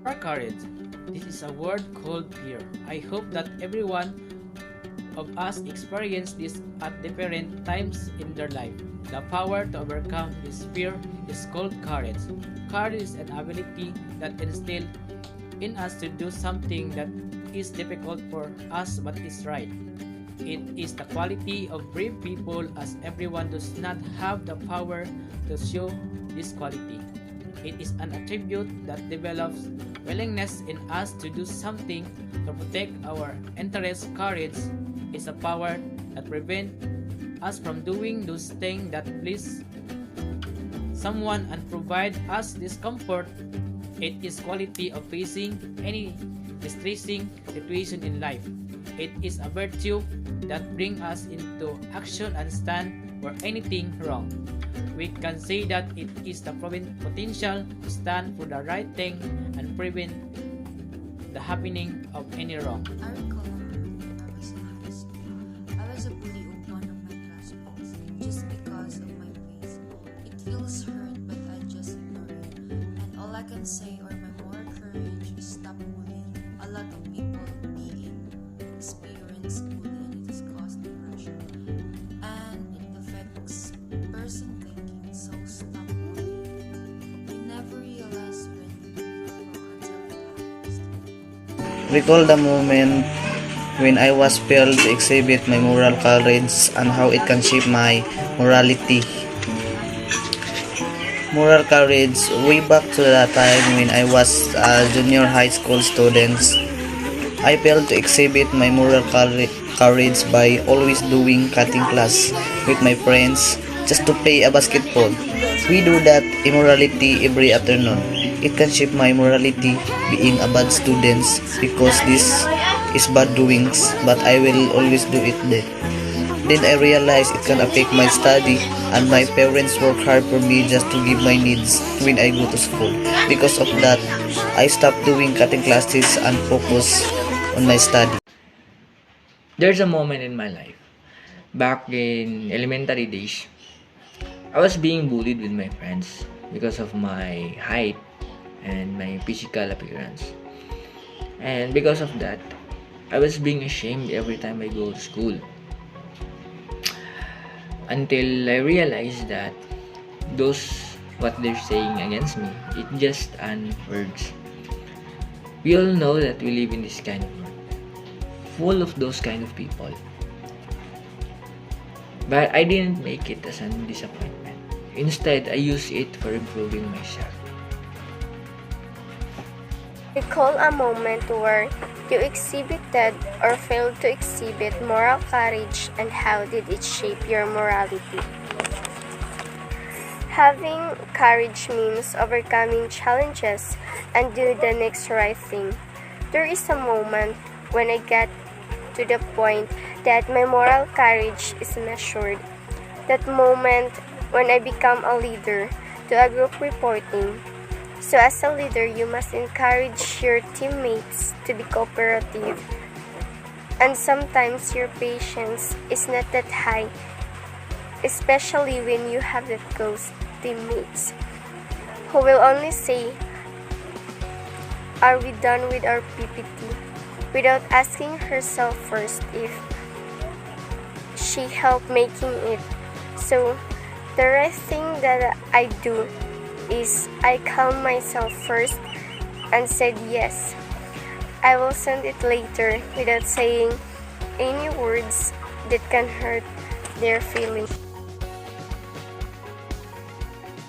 Or courage. This is a word called fear. I hope that everyone of us experience this at different times in their life. The power to overcome this fear is called courage. Courage is an ability that instills in us to do something that is difficult for us but is right. It is the quality of brave people as everyone does not have the power to show this quality. It is an attribute that develops willingness in us to do something to protect our interests. Courage is a power that prevents us from doing those things that please someone and provide us discomfort. It is quality of facing any distressing situation in life. It is a virtue that brings us into action and stand for anything wrong. We can say that it is the potential to stand for the right thing and prevent the happening of any wrong. I recall when I was in high school, I was a bully of one of my classmates just because of my face. It feels hurt, but I just ignore it. And all I can say or my more courage is stop bullying. A lot of people being experience bullying and it is caused depression. And it affects person thinking, so stop bullying. We never realize when we are wrong until it happens to us. Recall the moment when I was failed to exhibit my moral courage and how it can shape my morality. Moral courage way back to the time when I was a junior high school student. I failed to exhibit my moral courage by always doing cutting class with my friends just to play a basketball. We do that immorality every afternoon. It can shape my morality being a bad student because this is bad doings, but I will always do it then. Then I realized it can affect my study and my parents work hard for me just to give my needs when I go to school. Because of that, I stopped doing cutting classes and focus on my study. There's a moment in my life, back in elementary days, I was being bullied with my friends because of my height and my physical appearance. And because of that, I was being ashamed every time I go to school. Until I realized that what they're saying against me, it's just an words. We all know that we live in this kind of world, full of those kind of people. But I didn't make it as a disappointment. Instead, I use it for improving myself. Recall a moment where you exhibited or failed to exhibit moral courage and how did it shape your morality? Having courage means overcoming challenges and do the next right thing. There is a moment when I get to the point that my moral courage is measured. That moment when I become a leader to a group reporting. So as a leader, you must encourage your teammates to be cooperative. And sometimes your patience is not that high, especially when you have that close teammates who will only say, "Are we done with our PPT?" without asking herself first if she helped making it. So the right thing that I do is I calm myself first and said yes. I will send it later without saying any words that can hurt their feelings.